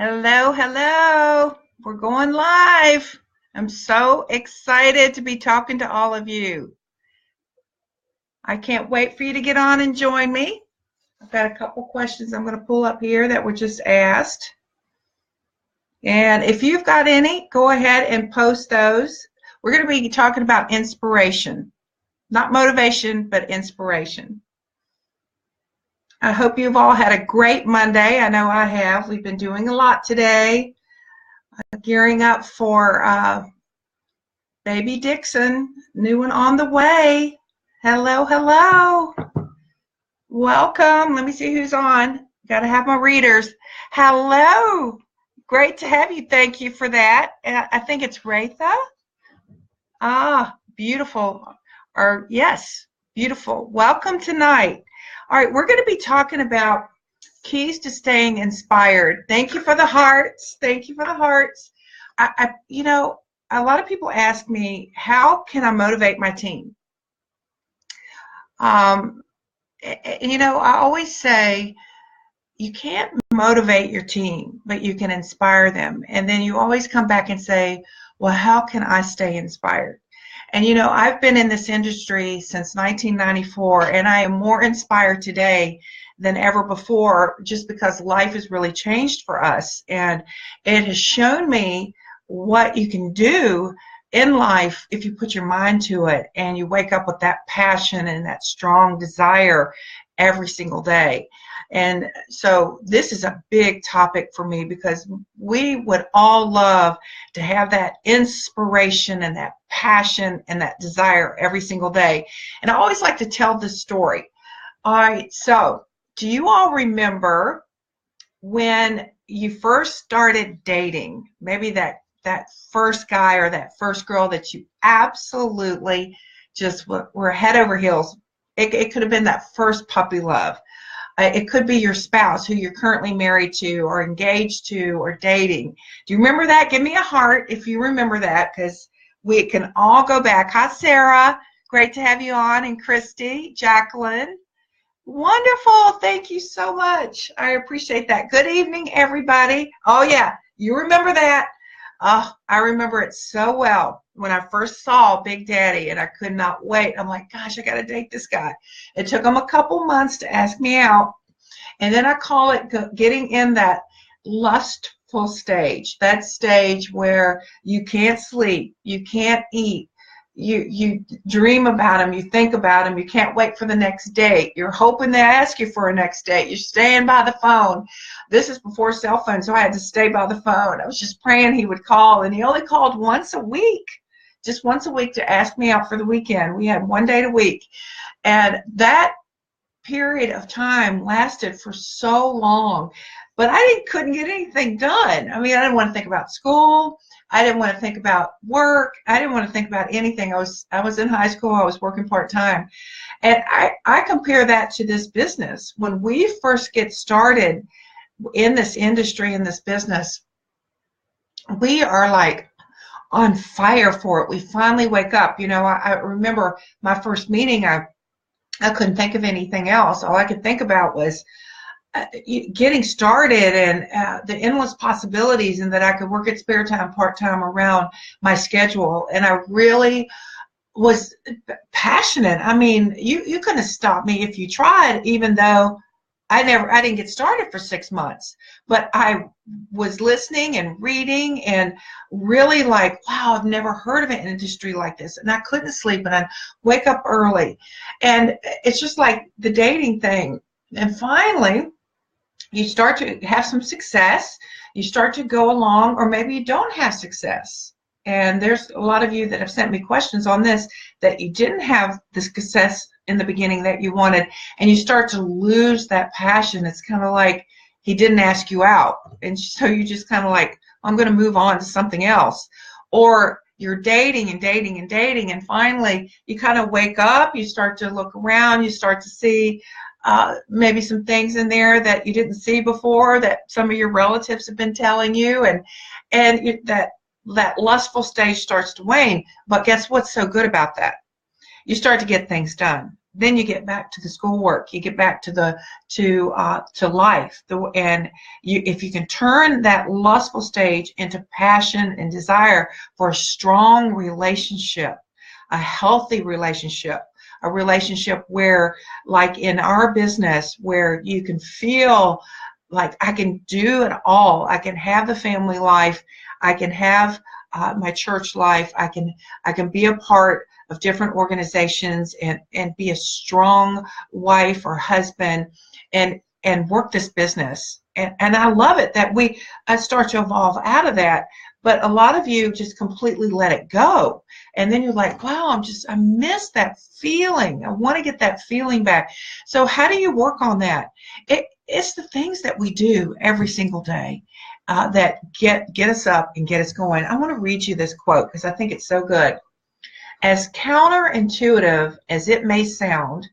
Hello, hello. We're going live. I'm so excited to be talking to all of you. I can't wait for you to get on and join me. I've got a couple questions I'm going to pull up here that were just asked. And if you've got any, go ahead and post those. We're going to be talking about inspiration. Not motivation, but inspiration. I hope you've all had a great Monday. I know I have. We've been doing a lot today. Gearing up for baby Dixon. New one on the way. Hello, hello. Welcome. Let me see who's on. Got to have my readers. Hello. Great to have you. Thank you for that. I think it's Ratha. Ah, beautiful. Or yes, beautiful. Welcome tonight. All right, we're going to be talking about keys to staying inspired. Thank you for the hearts. Thank you for the hearts. You know, a lot of people ask me, how can I motivate my team? You know, I always say you can't motivate your team, but you can inspire them. And then you always come back and say, well, how can I stay inspired? And, you know, I've been in this industry since 1994, and I am more inspired today than ever before just because life has really changed for us. And it has shown me what you can do in life if you put your mind to it and you wake up with that passion and that strong desire every single day. And so this is a big topic for me because we would all love to have that inspiration and that passion and that desire every single day. And I always like to tell this story. All right, so do you all remember when you first started dating, maybe that first guy or that first girl that you absolutely just were head over heels? It could have been that first puppy love. It could be your spouse who you're currently married to or engaged to or dating. Do you remember that? Give me a heart if you remember that, because we can all go back. Hi, Sarah. Great to have you on. And Christy, Jacqueline. Wonderful. Thank you so much. I appreciate that. Good evening, everybody. Oh, yeah. You remember that? Oh, I remember it so well when I first saw Big Daddy, and I could not wait. I'm like, gosh, I got to date this guy. It took him a couple months to ask me out, and then I call it getting in that lustful stage, that stage where you can't sleep, you can't eat, you dream about him, you think about him, you can't wait for the next date. You're hoping they ask you for a next date. You're staying by the phone. This is before cell phone, so I had to stay by the phone. I was just praying he would call, and he only called once a week, just once a week to ask me out for the weekend. We had one date a week, and that period of time lasted for so long, but I couldn't get anything done. I mean, I didn't want to think about school. I didn't want to think about work. I didn't want to think about anything. I was in high school. I was working part-time. And I compare that to this business. When we first get started in this industry, in this business, we are like on fire for it. We finally wake up. You know, I remember my first meeting, I couldn't think of anything else. All I could think about was getting started and the endless possibilities, and that I could work at spare time, part-time around my schedule. And I really was passionate. I mean, you couldn't stop me if you tried, even though I didn't get started for 6 months, but I was listening and reading and really like, wow, I've never heard of an industry like this. And I couldn't sleep, and I'd wake up early. And it's just like the dating thing. And finally, you start to have some success. You start to go along, or maybe you don't have success. And there's a lot of you that have sent me questions on this, that you didn't have the success in the beginning that you wanted, and you start to lose that passion. It's kind of like he didn't ask you out, and so you just kind of like, I'm going to move on to something else. Or you're dating and dating and dating, and finally you kind of wake up, you start to look around, you start to see maybe some things in there that you didn't see before, that some of your relatives have been telling you, and that lustful stage starts to wane. But guess what's so good about that? You start to get things done. then you get back to the schoolwork, you get back to life, and if you can turn that lustful stage into passion and desire for a strong relationship, a healthy relationship, a relationship where, like in our business, where you can feel like I can do it all. I can have the family life. I can have my church life. I can be a part of different organizations and be a strong wife or husband and work this business. And I love it that we start to evolve out of that. But a lot of you just completely let it go. And then you're like, wow, I miss that feeling. I want to get that feeling back. So how do you work on that? It's the things that we do every single day that get us up and get us going. I want to read you this quote because I think it's so good. As counterintuitive as it may sound,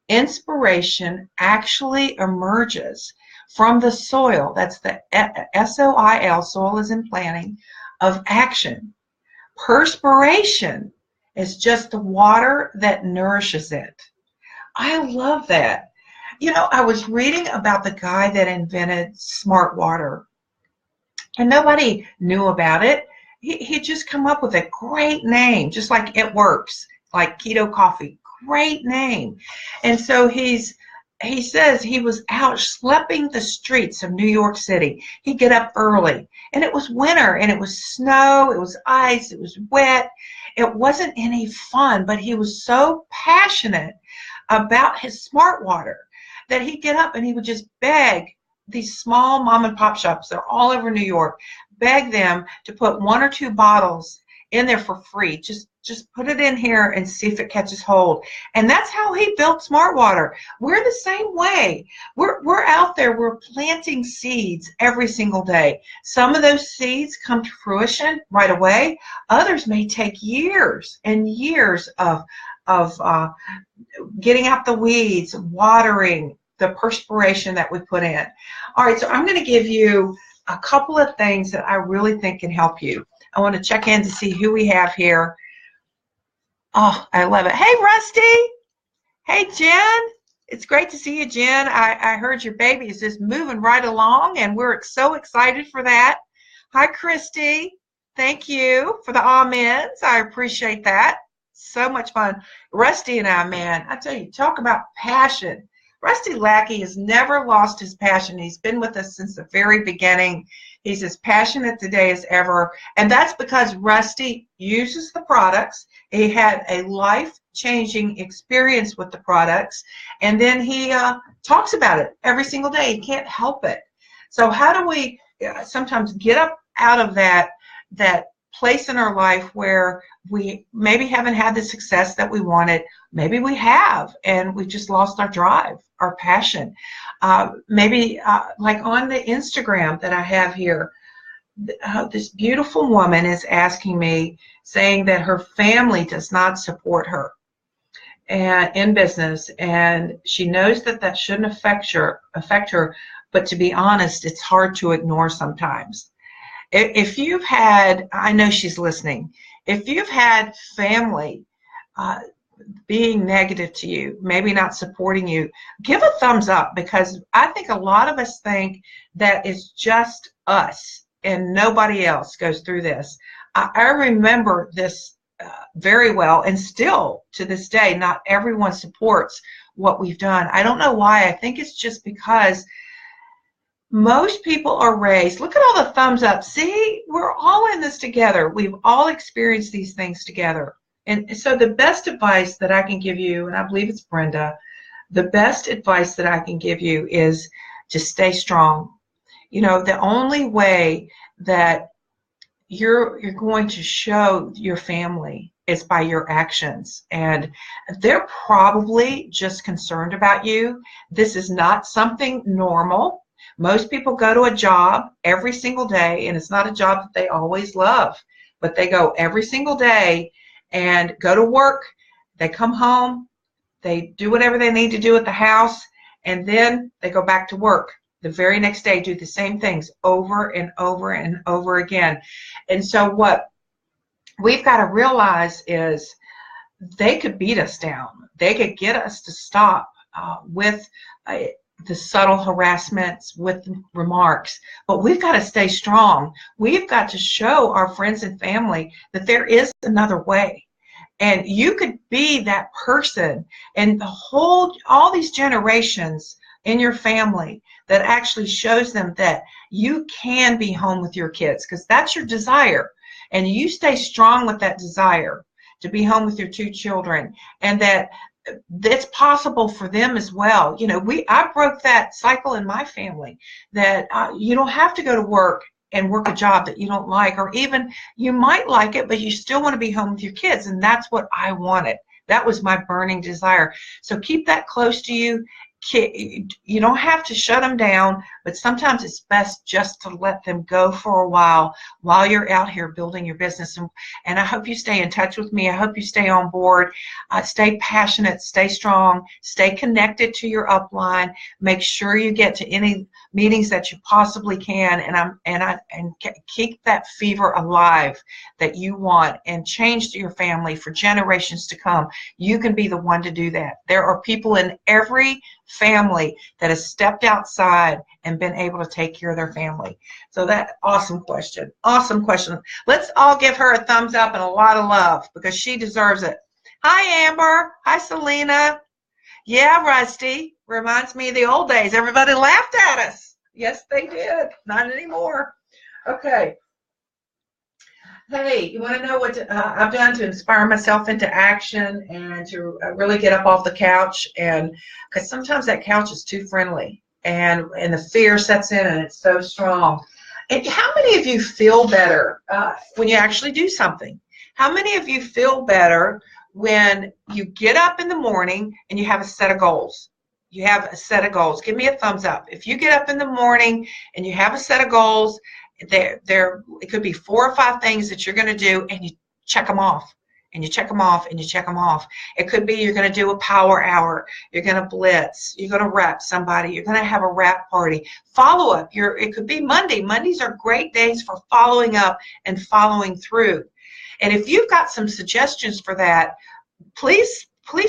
inspiration actually emerges from the soil. That's the SOIL, soil is in planning, of action. Perspiration is just the water that nourishes it. I love that. You know, I was reading about the guy that invented smart water, and nobody knew about it. He just come up with a great name, just like It Works, like keto coffee. Great name. And so he says he was out schlepping the streets of New York City. He'd get up early, and it was winter, and it was snow, it was ice, it was wet. It wasn't any fun, but he was so passionate about his smart water that he'd get up and he would just beg these small mom and pop shops, they're all over New York, beg them to put 1 or 2 bottles in there for free. Just put it in here and see if it catches hold. And that's how he built Smart Water. We're the same way. We're out there, we're planting seeds every single day. Some of those seeds come to fruition right away. Others may take years and years of getting out the weeds, watering, the perspiration that we put in. All right, so I'm going to give you a couple of things that I really think can help you. I want to check in to see who we have here. Oh, I love it. Hey, Rusty. Hey, Jen. It's great to see you, Jen. I heard your baby is just moving right along, and we're so excited for that. Hi, Christy. Thank you for the amens. I appreciate that. So much fun. Rusty and I, man, I tell you, talk about passion. Rusty Lackey has never lost his passion. He's been with us since the very beginning. He's as passionate today as ever. And that's because Rusty uses the products. He had a life-changing experience with the products. And then he talks about it every single day. He can't help it. So how do we sometimes get up out of that place in our life where we maybe haven't had the success that we wanted? Maybe we have, and we just lost our drive, our passion. Maybe like on the Instagram that I have here, this beautiful woman is asking me, saying that her family does not support her in business, and she knows that shouldn't affect her, but to be honest, it's hard to ignore sometimes. If you've had, I know she's listening, if you've had family being negative to you, maybe not supporting you, give a thumbs up, because I think a lot of us think that it's just us and nobody else goes through this. I remember this very well, and still to this day, not everyone supports what we've done. I don't know why. I think it's just because most people are raised, look at all the thumbs up. See, we're all in this together. We've all experienced these things together. And so the best advice that I can give you, and I believe it's Brenda, the best advice that I can give you is to stay strong. You know, the only way that you're going to show your family is by your actions. And they're probably just concerned about you. This is not something normal. Most people go to a job every single day, and it's not a job that they always love, but they go every single day and go to work. They come home, they do whatever they need to do at the house, and then they go back to work. The very next day, do the same things over and over and over again. And so what we've got to realize is they could beat us down. They could get us to stop with the subtle harassments, with the remarks. But we've got to stay strong. We've got to show our friends and family that there is another way. And you could be that person and all these generations in your family that actually shows them that you can be home with your kids, because that's your desire. And you stay strong with that desire to be home with your 2 children, and that it's possible for them as well. You know, I broke that cycle in my family, that you don't have to go to work and work a job that you don't like, or even you might like it, but you still want to be home with your kids. And that's what I wanted. That was my burning desire. So keep that close to you. You don't have to shut them down, but sometimes it's best just to let them go for a while you're out here building your business. And I hope you stay in touch with me. I hope you stay on board. Stay passionate, stay strong, stay connected to your upline. Make sure you get to any meetings that you possibly can, and keep that fever alive that you want, and change your family for generations to come. You can be the one to do that. There are people in every family that has stepped outside and been able to take care of their family. So that awesome question. Let's all give her a thumbs up and a lot of love, because she deserves it. Hi, Amber. Hi, Selena. Yeah, Rusty. Reminds me of the old days. Everybody laughed at us. Yes, they did. Not anymore. Okay. Hey, you want to know what I've done to inspire myself into action and to really get up off the couch? And because sometimes that couch is too friendly, and the fear sets in, and it's so strong. And how many of you feel better when you actually do something? How many of you feel better when you get up in the morning and you have a set of goals? You have a set of goals. Give me a thumbs up. If you get up in the morning and you have a set of goals, it could be 4 or 5 things that you're going to do, and you check them off, and you check them off, and you check them off. It could be you're going to do a power hour, you're going to blitz, you're going to rep somebody, you're going to have a wrap party. Follow up. It could be Monday. Mondays are great days for following up and following through. And if you've got some suggestions for that, please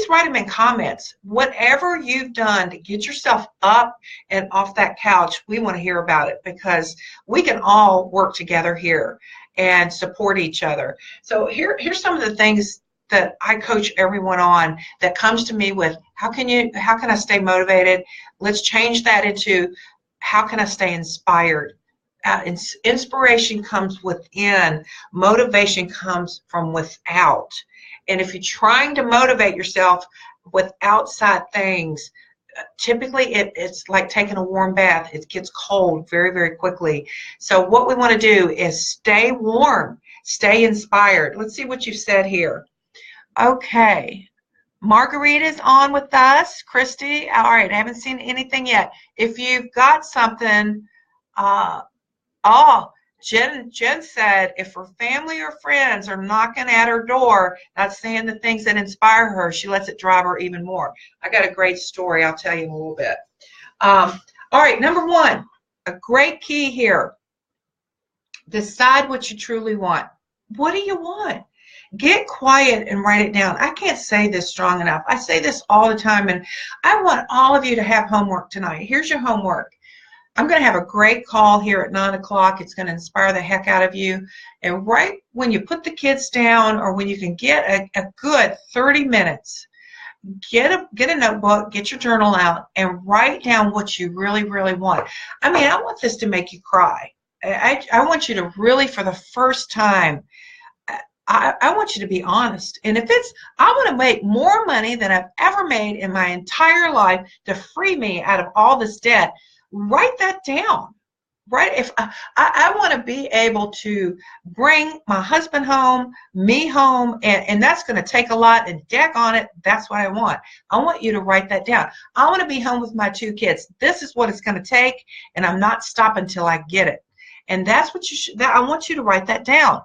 write them in comments. Whatever you've done to get yourself up and off that couch, we want to hear about it, because we can all work together here and support each other. So here's some of the things that I coach everyone on that comes to me with, how can I stay motivated? Let's change that into, how can I stay inspired? Inspiration comes within. Motivation comes from without. And if you're trying to motivate yourself with outside things, typically it's like taking a warm bath. It gets cold very, very quickly. So what we want to do is stay warm, stay inspired. Let's see what you said here. Okay. Margarita's on with us. Christy, all right, I haven't seen anything yet. If you've got something, Jen said if her family or friends are knocking at her door, not saying the things that inspire her, she lets it drive her even more. I got a great story I'll tell you in a little bit. All right, number 1, a great key here. Decide what you truly want. What do you want? Get quiet and write it down. I can't say this strong enough. I say this all the time, and I want all of you to have homework tonight. Here's your homework. I'm going to have a great call here at 9 o'clock. It's going to inspire the heck out of you. And right when you put the kids down, or when you can get a good 30 minutes, get a notebook, get your journal out, and write down what you really, really want. I mean, I want this to make you cry. I want you to really, for the first time, I want you to be honest. And if I want to make more money than I've ever made in my entire life to free me out of all this debt, write that down. Right? If I want to be able to bring my husband home, me home, and that's going to take a lot, and deck on it, that's what I want. I want you to write that down. I want to be home with my 2 kids. This is what it's going to take, and I'm not stopping until I get it. And that's what I want you to write that down.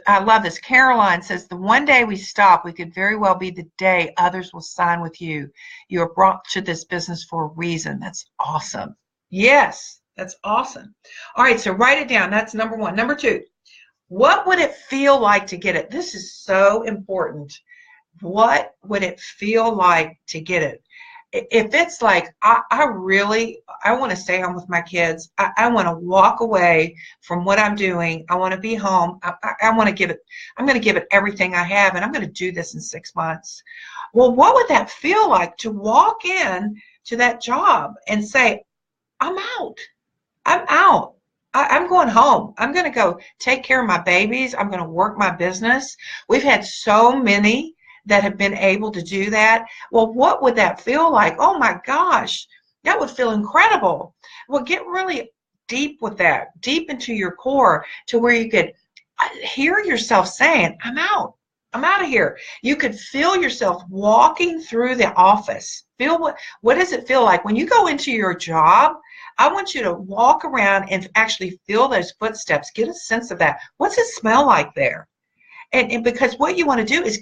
I love this. Caroline says, the one day we stop, we could very well be the day others will sign with you. You are brought to this business for a reason. That's awesome. Yes, that's awesome. All right, so write it down. That's number 1. Number 2, What would it feel like to get it? This is so important. What would it feel like to get it? If it's like, I want to stay home with my kids. I want to walk away from what I'm doing. I want to be home. I want to give it, I'm going to give it everything I have, and I'm going to do this in 6 months. Well, what would that feel like to walk in to that job and say, I'm out. I'm out. I'm going home. I'm going to go take care of my babies. I'm going to work my business. We've had so many that have been able to do that. Well, what would that feel like? Oh my gosh, that would feel incredible. Well, get really deep with that, deep into your core, to where you could hear yourself saying, I'm out. I'm out of here. You could feel yourself walking through the office. Feel what does it feel like when you go into your job? I want you to walk around and actually feel those footsteps. Get a sense of that. What's it smell like there? And because what you want to do is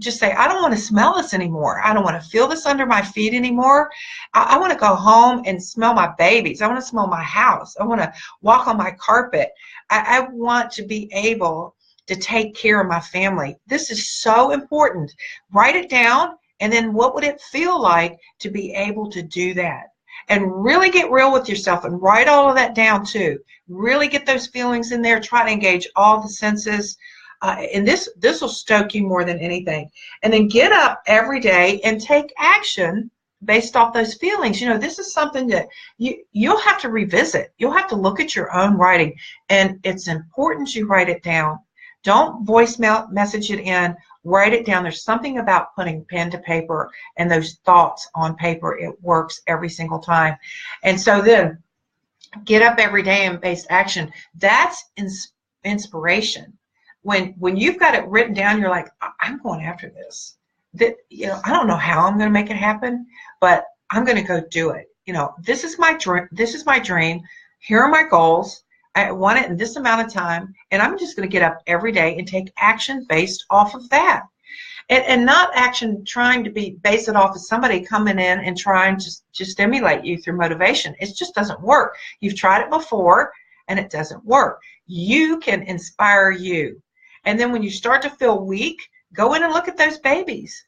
just say, I don't want to smell this anymore. I don't want to feel this under my feet anymore. I want to go home and smell my babies. I want to smell my house. I want to walk on my carpet. I want to be able to take care of my family. This is so important. Write it down, and then what would it feel like to be able to do that? And really get real with yourself and write all of that down too. Really get those feelings in there. Try to engage all the senses. And this will stoke you more than anything. And then get up every day and take action based off those feelings. You know, this is something that you'll have to revisit. You'll have to look at your own writing. And it's important you write it down. Don't voicemail message it in. Write it down. There's something about putting pen to paper and those thoughts on paper. It works every single time. And so then get up every day and base action. That's inspiration. When you've got it written down, you're like, I'm going after this. I don't know how I'm going to make it happen, but I'm going to go do it. This is my dream. This is my dream. Here are my goals. I want it in this amount of time, and I'm just going to get up every day and take action based off of that. And not action trying to base it off of somebody coming in and trying to stimulate you through motivation. It just doesn't work. You've tried it before, and it doesn't work. You can inspire you. And then when you start to feel weak, go in and look at those babies.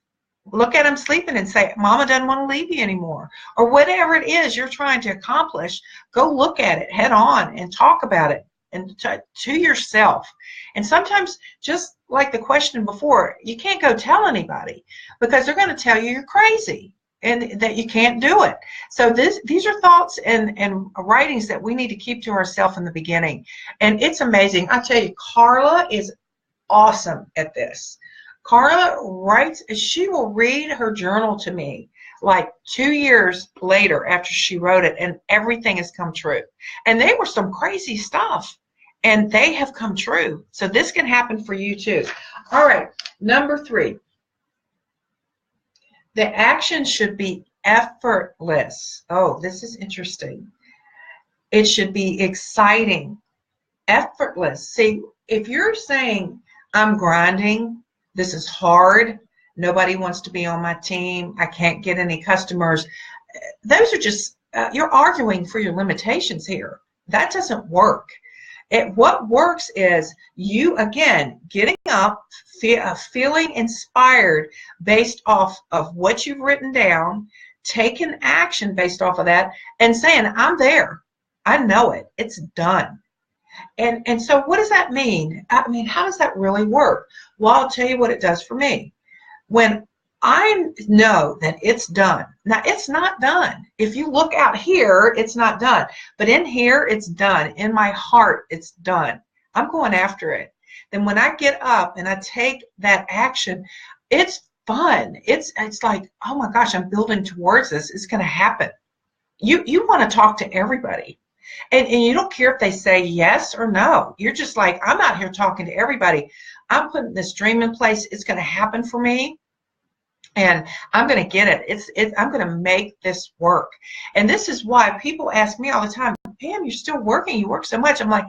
Look at them sleeping and say, Mama doesn't want to leave you anymore. Or whatever it is you're trying to accomplish, go look at it head on and talk about it and to yourself. And sometimes, just like the question before, you can't go tell anybody because they're going to tell you you're crazy and that you can't do it. So these are thoughts and writings that we need to keep to ourselves in the beginning. And it's amazing. I tell you, Carla is awesome at this. Carla writes, she will read her journal to me like 2 years later after she wrote it, and everything has come true. And they were some crazy stuff, and they have come true. So this can happen for you too. All right, number 3. The action should be effortless. Oh, this is interesting. It should be exciting, effortless. See, if you're saying, I'm grinding, this is hard, nobody wants to be on my team, I can't get any customers, those are just, you're arguing for your limitations here. That doesn't work. What works is you, again, getting up, feeling inspired based off of what you've written down, taking action based off of that, and saying, I'm there. I know it. It's done. And so what does that mean? I mean, how does that really work? Well, I'll tell you what it does for me. When I know that it's done. Now, it's not done. If you look out here, it's not done. But in here, it's done. In my heart, it's done. I'm going after it. Then when I get up and I take that action, it's fun. It's like, oh my gosh, I'm building towards this. It's going to happen. You want to talk to everybody. And you don't care if they say yes or no. You're just like, I'm out here talking to everybody. I'm putting this dream in place. It's going to happen for me. And I'm going to get it. I'm going to make this work. And this is why people ask me all the time, Pam, you're still working. You work so much. I'm like,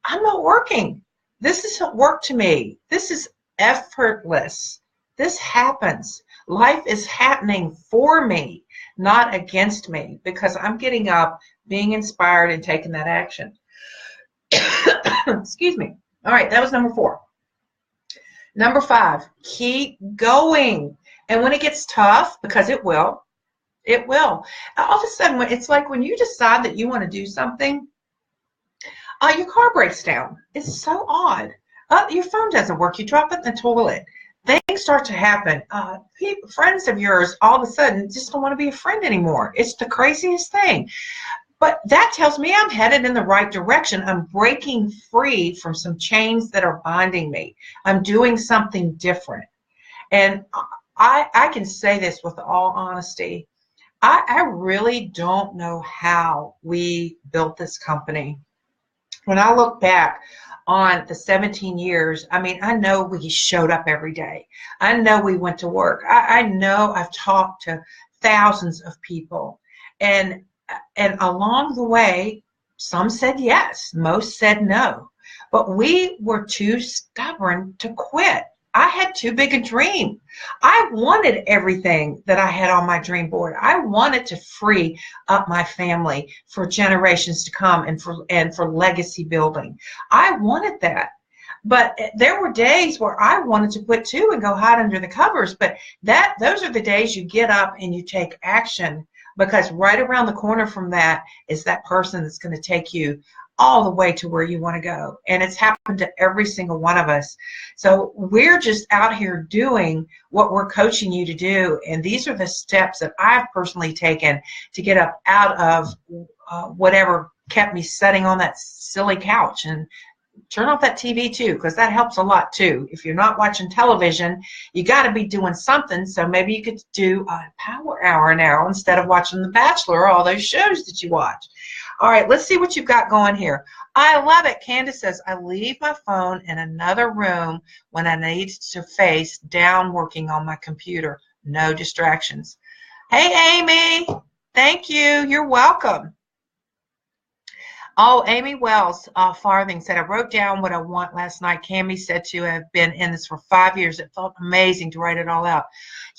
I'm not working. This isn't work to me. This is effortless. This happens. Life is happening for me, not against me, because I'm getting up, being inspired, and taking that action. Excuse me. All right, that was number 4. Number 5, keep going. And when it gets tough, because it will, all of a sudden, it's like when you decide that you want to do something, your car breaks down. It's so odd. Your phone doesn't work. You drop it in the toilet. Things start to happen. Friends of yours all of a sudden just don't want to be a friend anymore. It's the craziest thing. But that tells me I'm headed in the right direction. I'm breaking free from some chains that are binding me. I'm doing something different. And I can say this with all honesty. I really don't know how we built this company. When I look back on the 17 years, I mean, I know we showed up every day. I know we went to work. I know I've talked to thousands of people. And along the way, some said yes, most said no. But we were too stubborn to quit. I had too big a dream. I wanted everything that I had on my dream board. I wanted to free up my family for generations to come and for legacy building. I wanted that. But there were days where I wanted to quit too and go hide under the covers. But those are the days you get up and you take action, because right around the corner from that is that person that's going to take you all the way to where you want to go. And it's happened to every single one of us. So we're just out here doing what we're coaching you to do. And these are the steps that I've personally taken to get up out of whatever kept me sitting on that silly couch. And turn off that TV too, because that helps a lot too. If you're not watching television, you got to be doing something. So maybe you could do a power hour now instead of watching The Bachelor or all those shows that you watch. All right, let's see what you've got going here. I love it. Candace says, I leave my phone in another room when I need to face down working on my computer. No distractions. Hey, Amy. Thank you. You're welcome. Oh, Amy Wells, Farthing said, I wrote down what I want last night. Cammie said to have been in this for 5 years. It felt amazing to write it all out.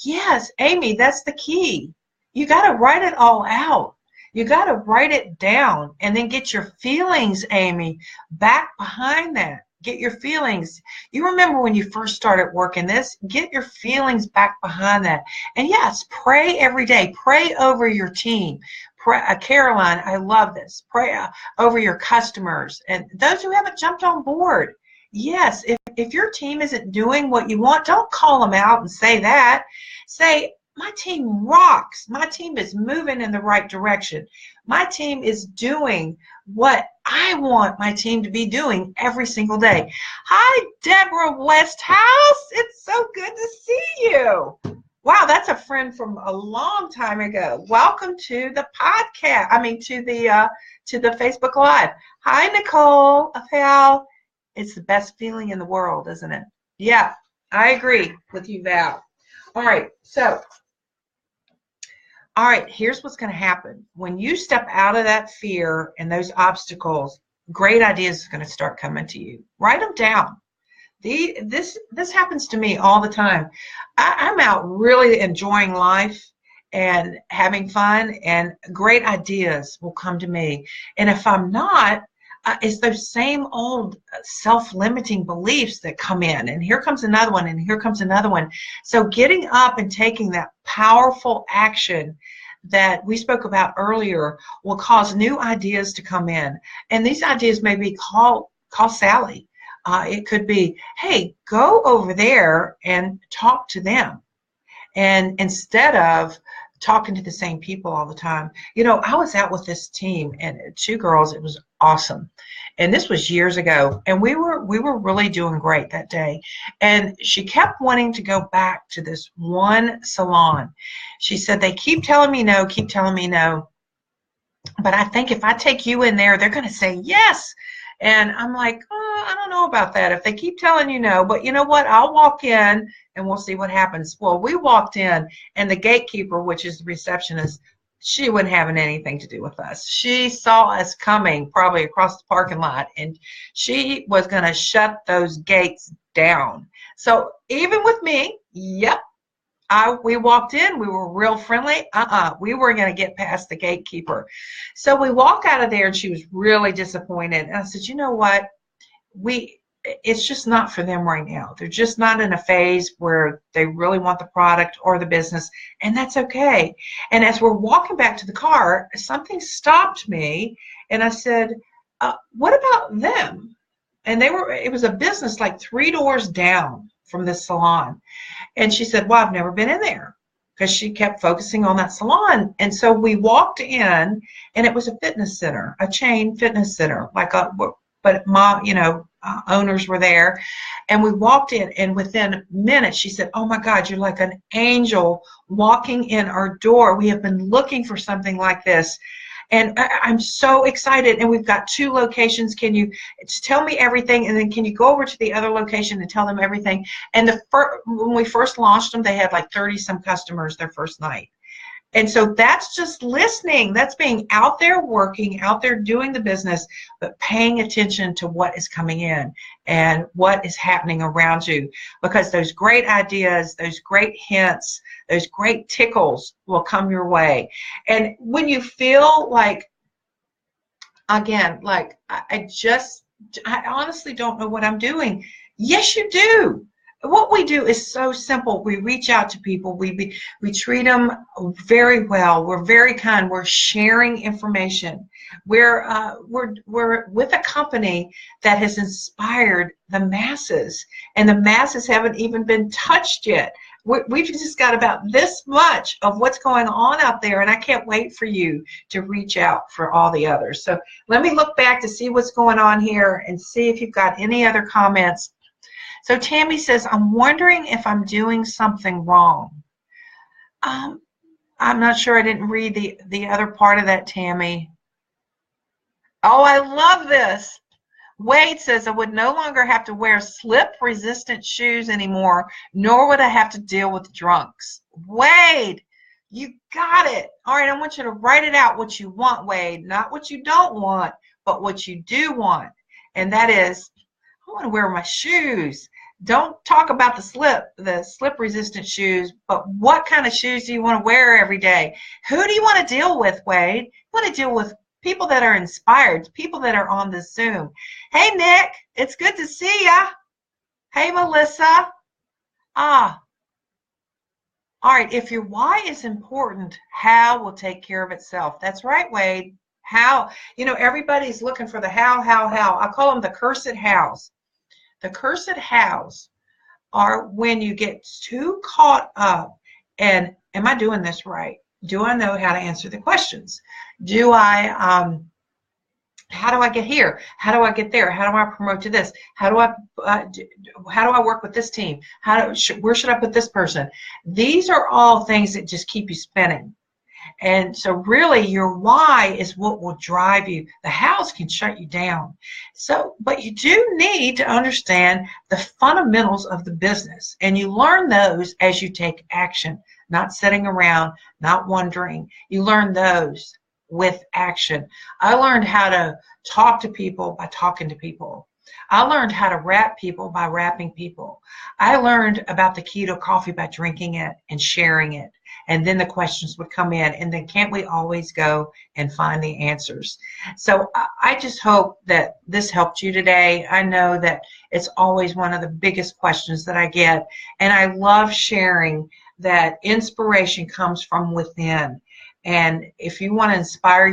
Yes, Amy, that's the key. You got to write it all out. You got to write it down and then get your feelings, Amy, back behind that. Get your feelings. You remember when you first started working this, get your feelings back behind that. And yes, pray every day. Pray over your team. Caroline, I love this. Pray over your customers and those who haven't jumped on board. Yes, if your team isn't doing what you want, don't call them out and say that. Say, my team rocks. My team is moving in the right direction. My team is doing what I want my team to be doing every single day. Hi, Deborah Westhouse. It's so good to see you. Wow, that's a friend from a long time ago. Welcome to the podcast. To the Facebook Live. Hi, Nicole. Val. It's the best feeling in the world, isn't it? Yeah, I agree with you, Val. All right, here's what's going to happen. When you step out of that fear and those obstacles, great ideas are going to start coming to you. Write them down. This happens to me all the time. I'm out really enjoying life and having fun, and great ideas will come to me. And if I'm not, it's those same old self-limiting beliefs that come in, and here comes another one, and here comes another one. So getting up and taking that powerful action that we spoke about earlier will cause new ideas to come in. And these ideas may be call Sally. It could be, hey, go over there and talk to them. And instead of talking to the same people all the time. You know, I was out with this team and 2 girls. It was awesome. And this was years ago. And we were really doing great that day. And she kept wanting to go back to this one salon. She said, they keep telling me no, keep telling me no. But I think if I take you in there, they're going to say yes. And I'm like, oh, I don't know about that. If they keep telling you no, but you know what? I'll walk in and we'll see what happens. Well, we walked in, and the gatekeeper, which is the receptionist, she wasn't having anything to do with us. She saw us coming probably across the parking lot, and she was going to shut those gates down. So even with me, yep, we walked in, we were real friendly. We were going to get past the gatekeeper. So we walk out of there, and she was really disappointed. And I said, you know what? it's just not for them right now. They're just not in a phase where they really want the product or the business, and that's okay. And as we're walking back to the car, something stopped me, and I said, what about them? And it was a business like 3 doors down from this salon. And she said, well, I've never been in there, because she kept focusing on that salon. And so we walked in, and it was a fitness center, a chain fitness center, but owners were there. And we walked in, and within minutes, she said, oh my God, you're like an angel walking in our door. We have been looking for something like this. And I'm so excited. And we've got 2 locations. Can you just tell me everything? And then can you go over to the other location and tell them everything? And when we first launched them, they had like 30 some customers their first night. And so that's just listening. That's being out there working, out there doing the business, but paying attention to what is coming in and what is happening around you. Because those great ideas, those great hints, those great tickles will come your way. And when you feel like, again, like I honestly don't know what I'm doing. Yes, you do. What we do is so simple. We reach out to people. We treat them very well. We're very kind. We're sharing information. We're with a company that has inspired the masses, and the masses haven't even been touched yet. We've just got about this much of what's going on out there, and I can't wait for you to reach out for all the others. So let me look back to see what's going on here and see if you've got any other comments. So Tammy says, I'm wondering if I'm doing something wrong. I'm not sure. I didn't read the other part of that, Tammy. Oh, I love this. Wade says, I would no longer have to wear slip-resistant shoes anymore, nor would I have to deal with drunks. Wade, you got it. All right, I want you to write it out, what you want, Wade. Not what you don't want, but what you do want. And that is, I want to wear my shoes. Don't talk about the slip-resistant shoes, but what kind of shoes do you want to wear every day? Who do you want to deal with, Wade? You want to deal with people that are inspired, people that are on the Zoom. Hey, Nick, it's good to see ya. Hey, Melissa. All right, if your why is important, how will take care of itself. That's right, Wade. How, everybody's looking for the how. I call them the cursed hows. The cursed hows are when you get too caught up and, am I doing this right? Do I know how to answer the questions? Do I, how do I get here? How do I get there? How do I promote to this? How do I work with this team? Where should I put this person? These are all things that just keep you spinning. And so really your why is what will drive you. The hows can shut you down. So, but you do need to understand the fundamentals of the business, and you learn those as you take action, not sitting around, not wondering. You learn those with action. I learned how to talk to people by talking to people. I learned how to wrap people by wrapping people. I learned about the keto coffee by drinking it and sharing it. And then the questions would come in, and then can't we always go and find the answers? So I just hope that this helped you today. I know that it's always one of the biggest questions that I get, and I love sharing that inspiration comes from within. And if you want to inspire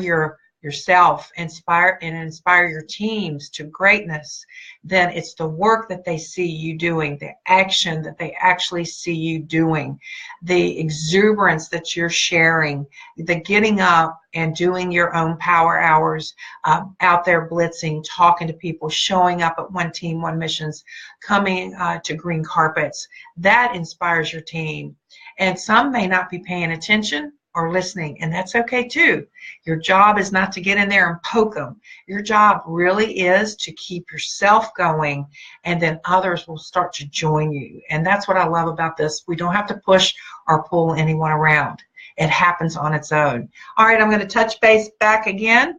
yourself, inspire your teams to greatness, then it's the work that they see you doing, the action that they actually see you doing, the exuberance that you're sharing, the getting up and doing your own power hours, out there blitzing, talking to people, showing up at One Team, One Missions, coming to green carpets. That inspires your team. And some may not be paying attention or listening, and that's okay too. Your job is not to get in there and poke them. Your job really is to keep yourself going, and then others will start to join you. And that's what I love about this. We don't have to push or pull anyone around. It happens on its own. All right, I'm going to touch base back again.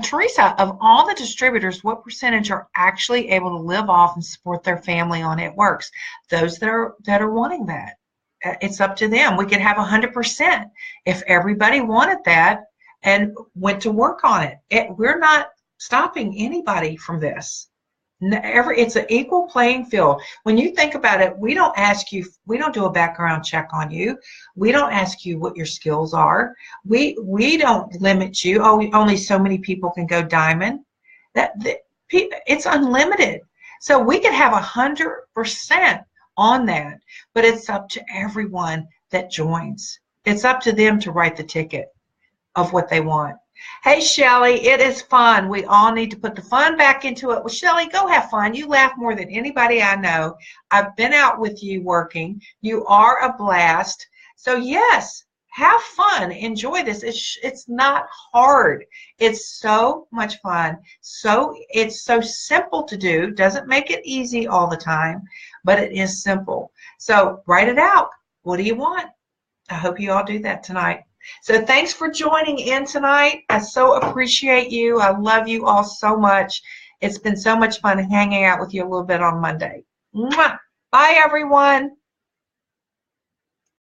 Teresa, of all the distributors, what percentage are actually able to live off and support their family on It Works? Those that are wanting that. It's up to them. We could have 100% if everybody wanted that and went to work on it. We're not stopping anybody from this. It's an equal playing field. When you think about it, we don't ask you, we don't do a background check on you. We don't ask you what your skills are. We don't limit you. Oh, only so many people can go diamond. It's unlimited. So we could have 100% on that, but it's up to everyone that joins. It's up to them to write the ticket of what they want. Hey, Shelly, it is fun. We all need to put the fun back into it. Well, Shelly, go have fun. You laugh more than anybody I know. I've been out with you working. You are a blast. So, yes, have fun. Enjoy this. It's not hard. It's so much fun. It's so simple to do. Doesn't make it easy all the time, but it is simple. So, write it out. What do you want? I hope you all do that tonight. So thanks for joining in tonight. I so appreciate you. I love you all so much. It's been so much fun hanging out with you a little bit on Monday. Mwah! Bye, everyone.